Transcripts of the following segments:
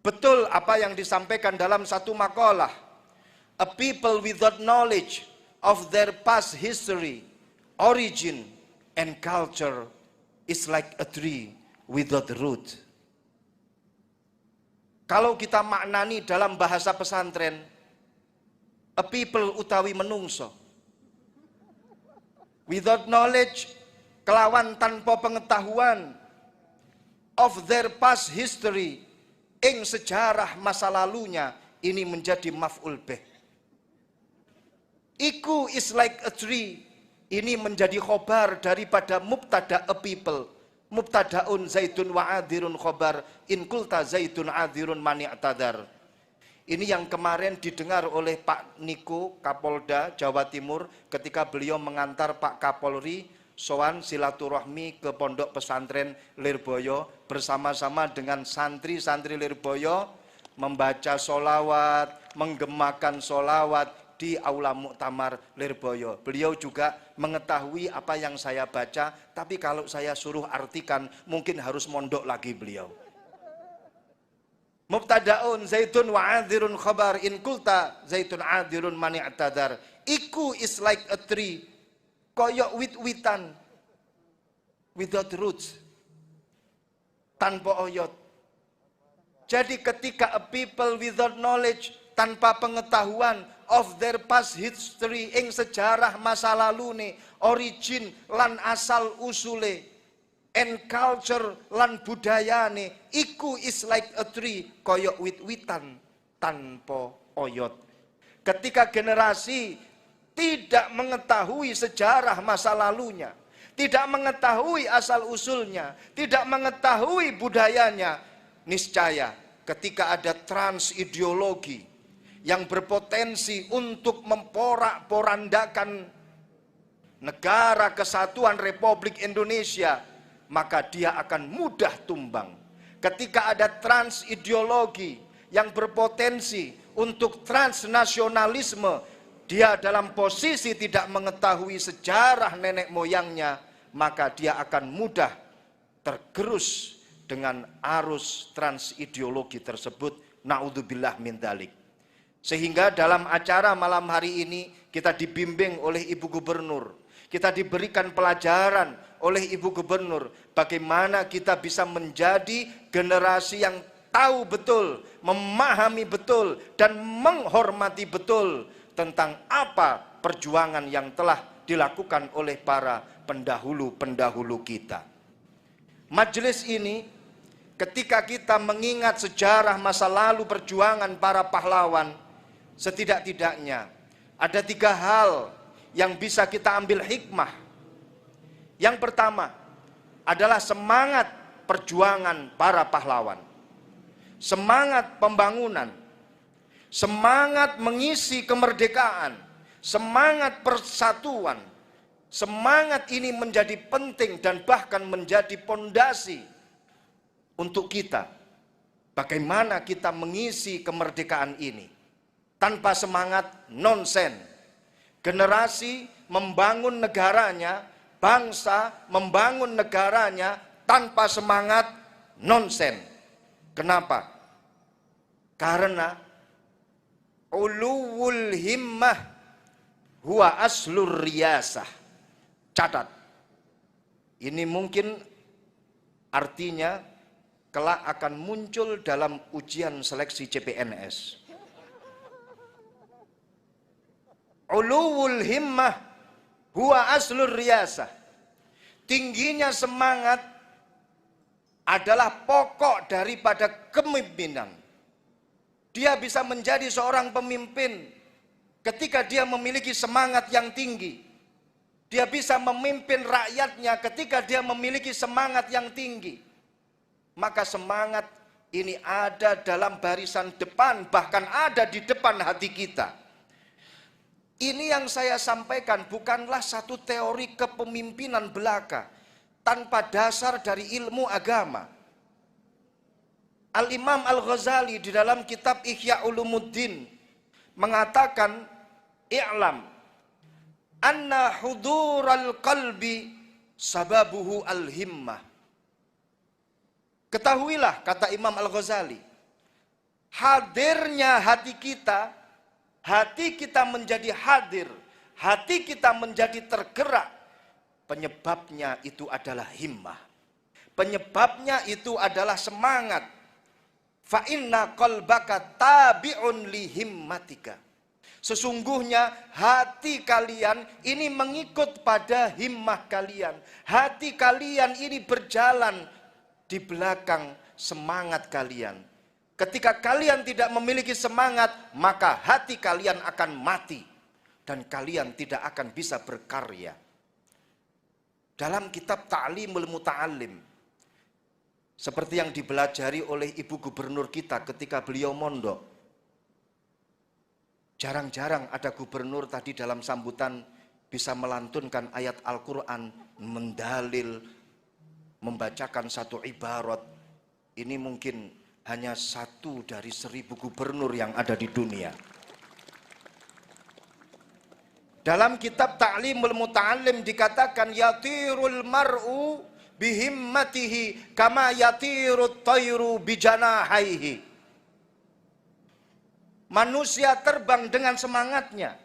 betul apa yang disampaikan dalam satu makalah. A people without knowledge of their past history, origin, and culture is like a tree without root. Kalau kita maknani dalam bahasa pesantren, a people utawi menungso without knowledge, kelawan tanpa pengetahuan, of their past history, ing sejarah masa lalunya, ini menjadi maf'ul bih. Iku is like a tree, ini menjadi khobar daripada mubtada a people. Mubtadaun zaitun wa adirun khobar, in kulta zaitun adirun mani'tadar. Ini yang kemarin didengar oleh Pak Niko, Kapolda Jawa Timur, ketika beliau mengantar Pak Kapolri sowan silaturahmi ke pondok pesantren Lirboyo, bersama-sama dengan santri-santri Lirboyo membaca solawat, menggemakan solawat di Aula Muktamar Lirboyo. Beliau juga mengetahui apa yang saya baca, tapi kalau saya suruh artikan mungkin harus mondok lagi beliau. Mubtadaun zaitun wa adhirun khabar, in kulta zaitun adhirun mani'tadar. Iku is like a tree, koyok wit-witan, without roots, tanpa oyot. Jadi ketika a people without knowledge, tanpa pengetahuan of their past history, ing sejarah masa lalu nih, origin lan asal usule, and culture lan budaya nih, iku is like a tree, koyok wit-witan, tanpa oyot. Ketika generasi tidak mengetahui sejarah masa lalunya, tidak mengetahui asal usulnya, tidak mengetahui budayanya, niscaya ketika ada trans ideologi yang berpotensi untuk memporak-porandakan negara kesatuan Republik Indonesia, maka dia akan mudah tumbang. Ketika ada trans ideologi yang berpotensi untuk transnasionalisme, dia dalam posisi tidak mengetahui sejarah nenek moyangnya, maka dia akan mudah tergerus dengan arus trans ideologi tersebut. Naudzubillah min dzalik. Sehingga dalam acara malam hari ini kita dibimbing oleh Ibu Gubernur, kita diberikan pelajaran oleh Ibu Gubernur bagaimana kita bisa menjadi generasi yang tahu betul, memahami betul, dan menghormati betul tentang apa perjuangan yang telah dilakukan oleh para pendahulu-pendahulu kita. Majelis ini, ketika kita mengingat sejarah masa lalu perjuangan para pahlawan, setidak-tidaknya ada 3 hal yang bisa kita ambil hikmah. Yang pertama adalah semangat perjuangan para pahlawan, semangat pembangunan, semangat mengisi kemerdekaan, semangat persatuan. Semangat ini menjadi penting dan bahkan menjadi pondasi untuk kita. Bagaimana kita mengisi kemerdekaan ini? Tanpa semangat, nonsen. Generasi membangun negaranya, bangsa membangun negaranya tanpa semangat, nonsen. Kenapa? Karena uluwul himmah huwa aslur riyasah. Catat. Ini mungkin artinya kelak akan muncul dalam ujian seleksi CPNS. Uluwul himmah huwa aslur riyasah. Tingginya semangat adalah pokok daripada kepemimpinan. Dia bisa menjadi seorang pemimpin ketika dia memiliki semangat yang tinggi. Dia bisa memimpin rakyatnya ketika dia memiliki semangat yang tinggi. Maka semangat ini ada dalam barisan depan, bahkan ada di depan hati kita. Ini yang saya sampaikan bukanlah satu teori kepemimpinan belaka tanpa dasar dari ilmu agama. Al-Imam Al-Ghazali di dalam kitab Ihya Ulumuddin mengatakan, i'lam anna hudural qalbi sababuhu al-himmah. Ketahuilah, kata Imam Al-Ghazali, Hadirnya hati kita menjadi hadir, hati kita menjadi tergerak. Penyebabnya itu adalah himmah. Penyebabnya itu adalah semangat. Fa inna qalbaka tabi'un li himmatika. Sesungguhnya hati kalian ini mengikut pada himmah kalian. Hati kalian ini berjalan di belakang semangat kalian. Ketika kalian tidak memiliki semangat, maka hati kalian akan mati. Dan kalian tidak akan bisa berkarya. Dalam kitab Ta'limul Muta'allim, seperti yang dipelajari oleh Ibu Gubernur kita ketika beliau mondok. Jarang-jarang ada gubernur tadi dalam sambutan bisa melantunkan ayat Al-Quran, mendalil, membacakan satu ibarat. Ini mungkin hanya 1 dari 1000 gubernur yang ada di dunia. Dalam kitab Ta'limul Muta'allim dikatakan, yatirul mar'u bihimmatihi kama yatirut tayru bijanahaihi. Manusia terbang dengan semangatnya,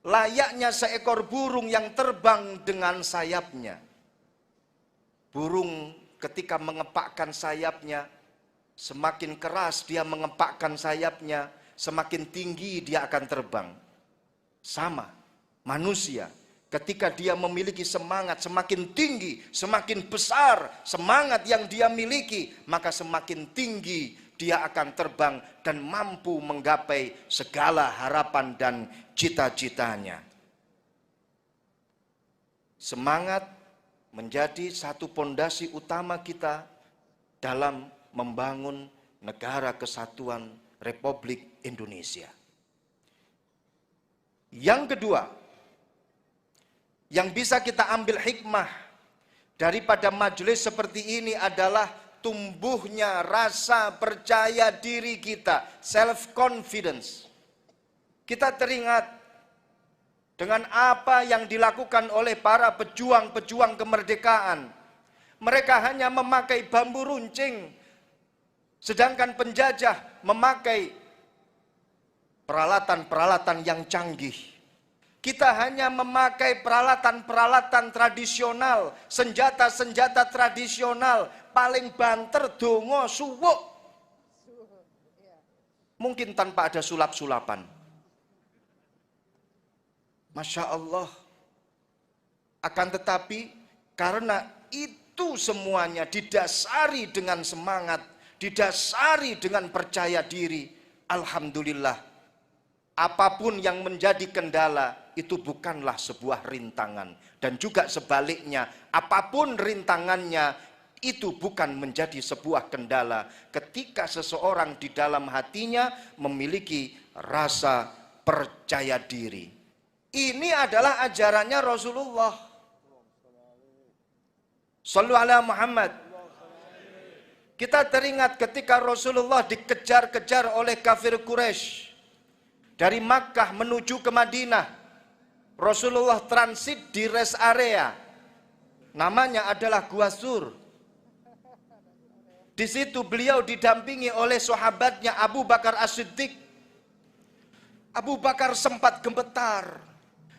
layaknya seekor burung yang terbang dengan sayapnya. Burung ketika mengepakkan sayapnya, semakin keras dia mengepakkan sayapnya, semakin tinggi dia akan terbang. Sama, manusia ketika dia memiliki semangat, semakin tinggi, semakin besar semangat yang dia miliki, maka semakin tinggi dia akan terbang dan mampu menggapai segala harapan dan cita-citanya. Semangat menjadi satu pondasi utama kita dalam membangun negara kesatuan Republik Indonesia. Yang kedua, yang bisa kita ambil hikmah daripada majelis seperti ini adalah tumbuhnya rasa percaya diri kita, self confidence. Kita teringat dengan apa yang dilakukan oleh para pejuang-pejuang kemerdekaan. Mereka hanya memakai bambu runcing, sedangkan penjajah memakai peralatan-peralatan yang canggih. Kita hanya memakai peralatan-peralatan tradisional, senjata-senjata tradisional, paling banter dongo suwuk. Mungkin tanpa ada sulap-sulapan. Masya Allah. Akan tetapi karena itu semuanya didasari dengan semangat, didasari dengan percaya diri, alhamdulillah, apapun yang menjadi kendala itu bukanlah sebuah rintangan. Dan juga sebaliknya, apapun rintangannya itu bukan menjadi sebuah kendala ketika seseorang di dalam hatinya memiliki rasa percaya diri. Ini adalah ajarannya Rasulullah. Shallu ala Muhammad. Kita teringat ketika Rasulullah dikejar-kejar oleh kafir Quraisy dari Makkah menuju ke Madinah. Rasulullah transit di rest area, namanya adalah Gua Sur. Di situ beliau didampingi oleh sahabatnya Abu Bakar As-Siddiq. Abu Bakar sempat gemetar,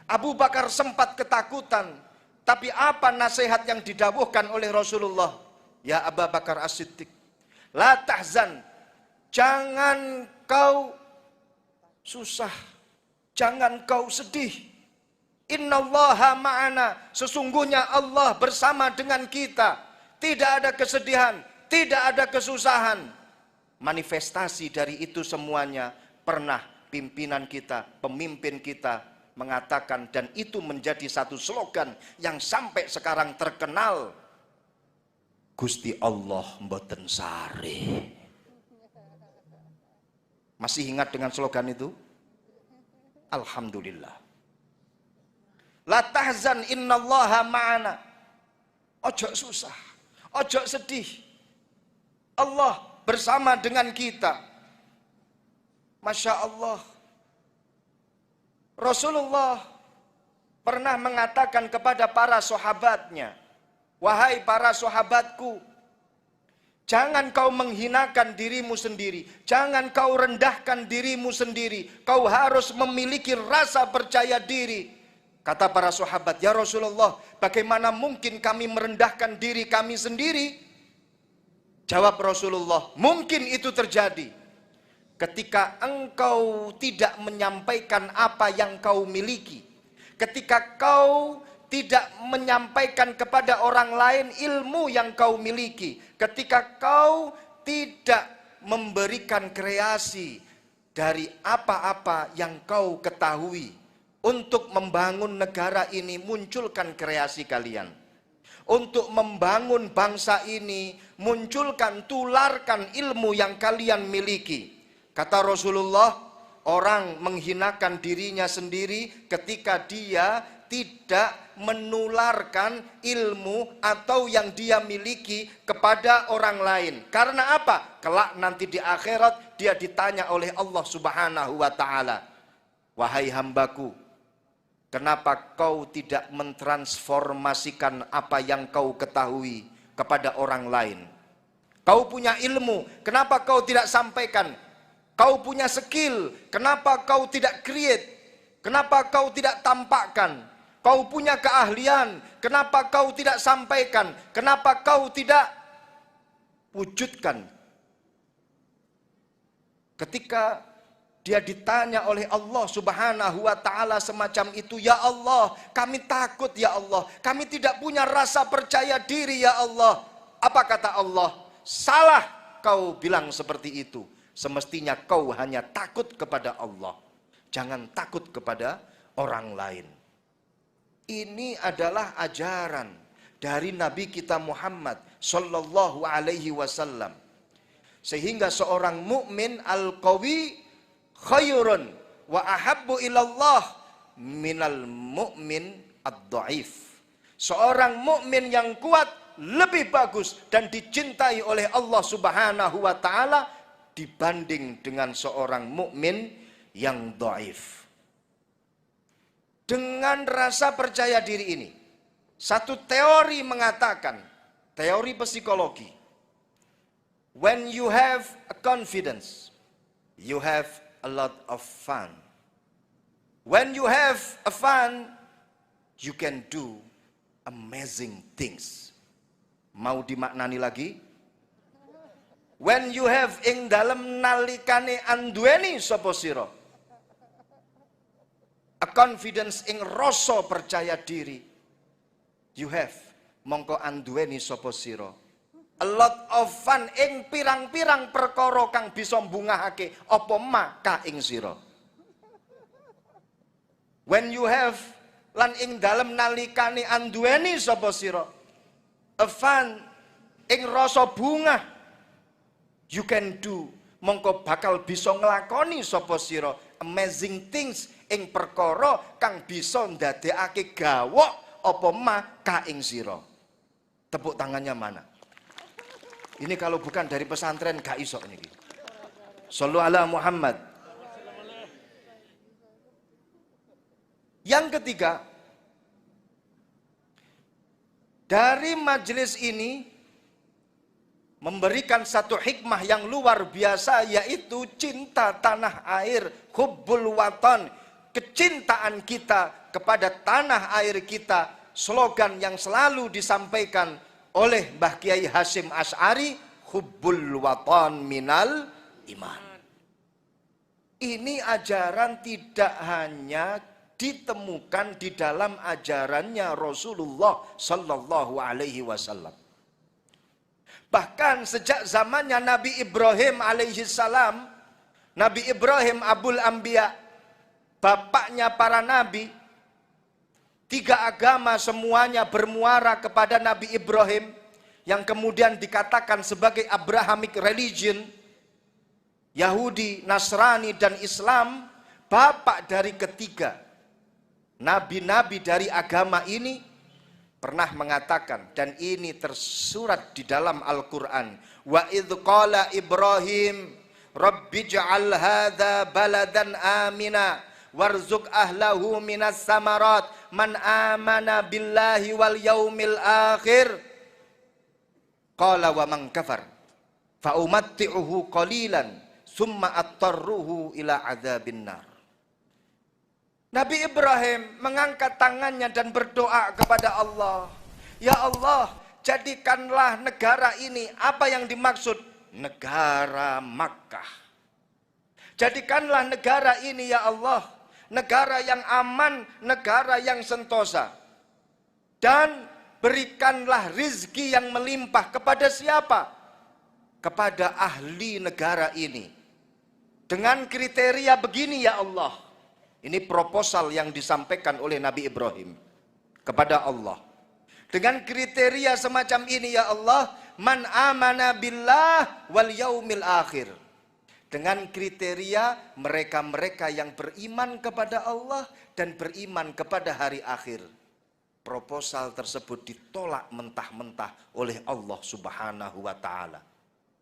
Abu Bakar sempat ketakutan. Tapi apa nasihat yang didawuhkan oleh Rasulullah? Ya Abu Bakar As-Siddiq, la tahzan, jangan kau susah, jangan kau sedih. Innallaha ma'ana, sesungguhnya Allah bersama dengan kita. Tidak ada kesedihan, tidak ada kesusahan. Manifestasi dari itu semuanya pernah pimpinan kita, pemimpin kita mengatakan, dan itu menjadi satu slogan yang sampai sekarang terkenal. Gusti Allah mboten sare. Masih ingat dengan slogan itu? Alhamdulillah. La tahzan innallaha ma'ana. Ojo susah, ojo sedih. Allah bersama dengan kita. Masya Allah. Rasulullah pernah mengatakan kepada para sahabatnya, wahai para sahabatku, Jangan kau menghinakan dirimu sendiri. Jangan kau rendahkan dirimu sendiri. Kau harus memiliki rasa percaya diri. Kata para sahabat, ya Rasulullah, bagaimana mungkin kami merendahkan diri kami sendiri? Jawab Rasulullah, mungkin itu terjadi ketika engkau tidak menyampaikan apa yang kau miliki. Ketika kau tidak menyampaikan kepada orang lain ilmu yang kau miliki. Ketika kau tidak memberikan kreasi dari apa-apa yang kau ketahui. Untuk membangun negara ini, munculkan kreasi kalian. Untuk membangun bangsa ini, munculkan, tularkan ilmu yang kalian miliki. Kata Rasulullah, orang menghinakan dirinya sendiri ketika dia tidak menularkan ilmu atau yang dia miliki kepada orang lain. Karena apa? Kelak nanti di akhirat dia ditanya oleh Allah Subhanahu wa ta'ala. Wahai hambaku, kenapa kau tidak mentransformasikan apa yang kau ketahui kepada orang lain? Kau punya ilmu, kenapa kau tidak sampaikan? Kau punya skill, kenapa kau tidak create? Kenapa kau tidak tampakkan? Kau punya keahlian, kenapa kau tidak sampaikan? Kenapa kau tidak wujudkan? Ketika dia ditanya oleh Allah Subhanahu wa ta'ala semacam itu, ya Allah, kami takut ya Allah, kami tidak punya rasa percaya diri ya Allah. Apa kata Allah? Salah kau bilang seperti itu. Semestinya kau hanya takut kepada Allah. Jangan takut kepada orang lain. Ini adalah ajaran dari Nabi kita Muhammad sallallahu alaihi wasallam. Sehingga seorang mukmin al-qawi khairun wa ahabbu ilallah minal mu'min ad-dhaif. Seorang mukmin yang kuat lebih bagus dan dicintai oleh Allah Subhanahu wa taala dibanding dengan seorang mukmin yang dhaif. Dengan rasa percaya diri ini, satu teori mengatakan, teori psikologi, when you have a confidence, you have a lot of fun. When you have a fun, you can do amazing things. Mau dimaknani lagi? When you have ing dalem nalikane anduweni sapa sira, a confidence ing rasa percaya diri, you have mongko anduweni sapa sira. A lot of fun ing pirang-pirang perkara kang bisa mbungahake apa maka ing sira. When you have lan ing dalem nalikane anduweni sapa sira, a fun ing rasa bungah, you can do mongko bakal bisa nglakoni sapa sira amazing things ing perkara kang bisa ndadekake gawok apa maka ing sira. Tepuk tangannya mana? Ini kalau bukan dari pesantren gak iso niki. Shallu ala Muhammad. Yang ketiga, dari majelis ini memberikan satu hikmah yang luar biasa, yaitu cinta tanah air, hubbul watan, kecintaan kita kepada tanah air kita. Slogan yang selalu disampaikan oleh Mbah Kiai Hasyim Asy'ari, hubbul watan minal iman. Ini ajaran tidak hanya ditemukan di dalam ajarannya Rasulullah sallallahu alaihi wasallam. Bahkan sejak zamannya Nabi Ibrahim alaihi salam, Nabi Ibrahim Abul Anbiya, bapaknya para nabi, tiga agama semuanya bermuara kepada Nabi Ibrahim, yang kemudian dikatakan sebagai Abrahamic religion, Yahudi, Nasrani, dan Islam. Bapak dari ketiga nabi-nabi dari agama ini pernah mengatakan, dan ini tersurat di dalam Al-Quran, wa idh qala Ibrahim rabbi ja'al hadha baladan amina warzuq ahlahu minas samarat man amana billahi wal yaumil akhir qala wa man kafar fa umatti'uhu qalilan summa attarruhu ila adzabin nar. Nabi Ibrahim mengangkat tangannya dan berdoa kepada Allah, ya Allah, jadikanlah negara ini apa yang dimaksud, negara Makkah. Jadikanlah negara ini ya Allah, negara yang aman, negara yang sentosa. Dan berikanlah rizki yang melimpah kepada siapa? Kepada ahli negara ini. Dengan kriteria begini ya Allah. Ini proposal yang disampaikan oleh Nabi Ibrahim kepada Allah. Dengan kriteria semacam ini ya Allah, man amana billah wal yaumil akhir. Dengan kriteria mereka-mereka yang beriman kepada Allah dan beriman kepada hari akhir. Proposal tersebut ditolak mentah-mentah oleh Allah Subhanahu wa taala.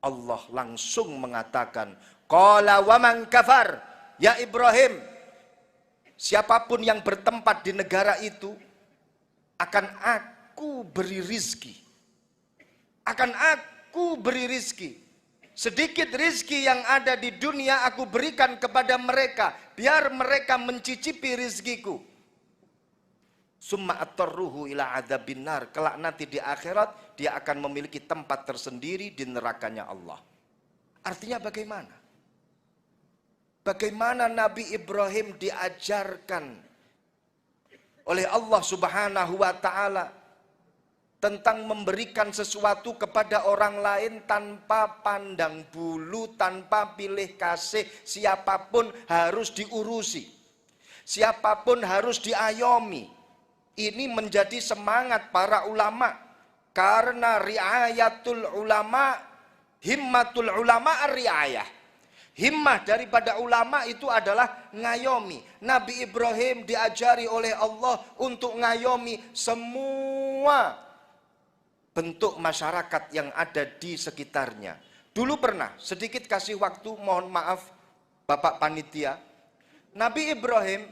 Allah langsung mengatakan, qala wa man kafar, ya Ibrahim, siapapun yang bertempat di negara itu akan aku beri rizki. Akan aku beri rizki. Sedikit rizki yang ada di dunia aku berikan kepada mereka, biar mereka mencicipi rizkiku. Summa attarruhu ila adzabin nar. Kelak nanti di akhirat dia akan memiliki tempat tersendiri di nerakanya Allah. Artinya bagaimana? Bagaimana Nabi Ibrahim diajarkan oleh Allah Subhanahu wa taala tentang memberikan sesuatu kepada orang lain tanpa pandang bulu, tanpa pilih kasih. Siapapun harus diurusi, siapapun harus diayomi. Ini menjadi semangat para ulama, karena riayatul ulama, himmatul ulama ar-riayah. Himmah daripada ulama itu adalah ngayomi. Nabi Ibrahim diajari oleh Allah untuk ngayomi semua bentuk masyarakat yang ada di sekitarnya. Dulu pernah, sedikit kasih waktu, mohon maaf Bapak Panitia. Nabi Ibrahim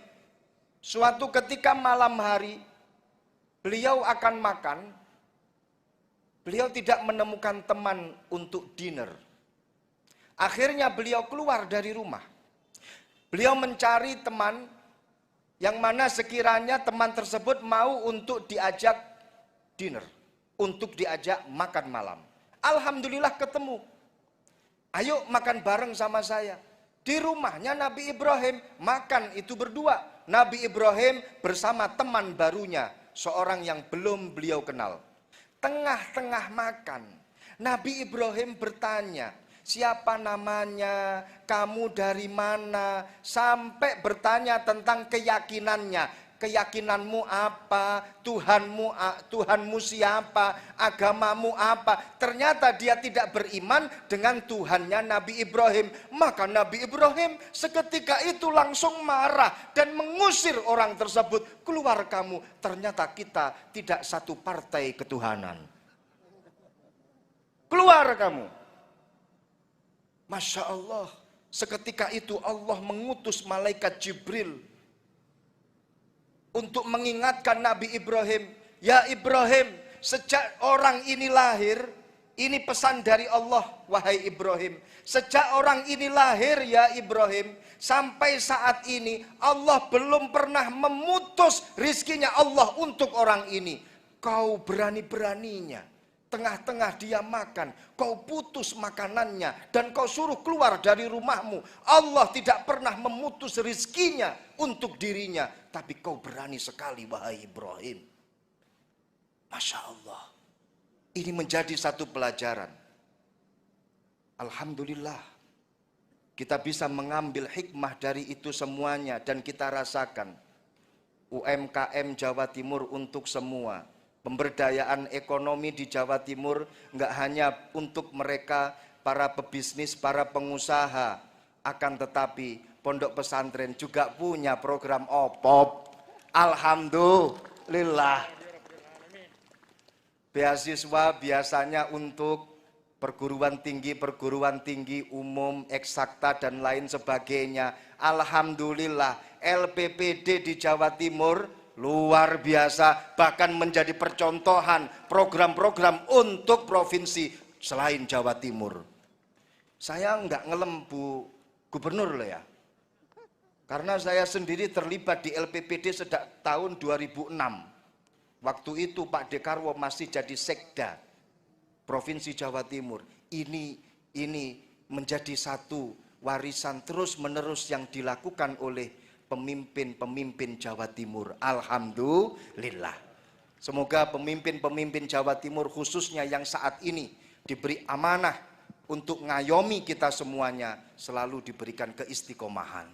suatu ketika malam hari beliau akan makan, beliau tidak menemukan teman untuk dinner. Akhirnya beliau keluar dari rumah. Beliau mencari teman yang mana sekiranya teman tersebut mau untuk diajak dinner, untuk diajak makan malam. Alhamdulillah ketemu. Ayo makan bareng sama saya. Di rumahnya Nabi Ibrahim, makan itu berdua. Nabi Ibrahim bersama teman barunya, seorang yang belum beliau kenal. Tengah-tengah makan, Nabi Ibrahim bertanya, siapa namanya, kamu dari mana, sampai bertanya tentang keyakinannya. Keyakinanmu apa, Tuhanmu siapa, agamamu apa. Ternyata dia tidak beriman dengan Tuhannya Nabi Ibrahim. Maka Nabi Ibrahim seketika itu langsung marah dan mengusir orang tersebut. Keluar kamu, ternyata kita tidak satu partai ketuhanan. Keluar kamu. Masya Allah, seketika itu Allah mengutus malaikat Jibril untuk mengingatkan Nabi Ibrahim, ya Ibrahim, sejak orang ini lahir, ini pesan dari Allah, wahai Ibrahim. Sejak orang ini lahir ya Ibrahim, sampai saat ini Allah belum pernah memutus rizkinya Allah untuk orang ini. Kau berani-beraninya, tengah-tengah dia makan, kau putus makanannya dan kau suruh keluar dari rumahmu. Allah tidak pernah memutus rizkinya untuk dirinya, tapi kau berani sekali wahai Ibrahim. Masya Allah, ini menjadi satu pelajaran. Alhamdulillah, kita bisa mengambil hikmah dari itu semuanya dan kita rasakan. UMKM Jawa Timur untuk semua. Pemberdayaan ekonomi di Jawa Timur nggak hanya untuk mereka para pebisnis, para pengusaha, akan tetapi pondok pesantren juga punya program OPOP. Alhamdulillah. Beasiswa biasanya untuk perguruan tinggi umum, eksakta dan lain sebagainya. Alhamdulillah, LPPD di Jawa Timur luar biasa, bahkan menjadi percontohan program-program untuk provinsi selain Jawa Timur. Saya nggak ngelem Bu Gubernur loh ya. Karena saya sendiri terlibat di LPPD sejak tahun 2006. Waktu itu Pak Dekarwo masih jadi sekda Provinsi Jawa Timur. Ini menjadi satu warisan terus-menerus yang dilakukan oleh pemimpin-pemimpin Jawa Timur. Alhamdulillah. Semoga pemimpin-pemimpin Jawa Timur khususnya yang saat ini diberi amanah untuk ngayomi kita semuanya selalu diberikan keistiqomahan,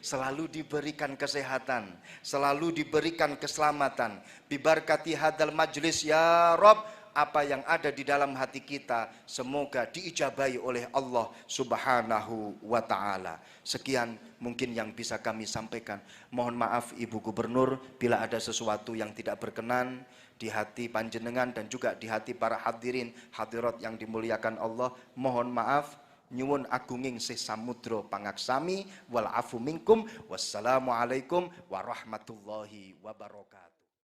selalu diberikan kesehatan, selalu diberikan keselamatan. Bibarkati hadal majlis ya Rob, apa yang ada di dalam hati kita semoga diijabahi oleh Allah Subhanahu wa ta'ala. Sekian mungkin yang bisa kami sampaikan. Mohon maaf Ibu Gubernur bila ada sesuatu yang tidak berkenan di hati panjenengan dan juga di hati para hadirin hadirat yang dimuliakan Allah. Mohon maaf. Nyuwun agunging sih samudra pangaksami wal afu minkum. Wassalamualaikum warahmatullahi wabarakatuh.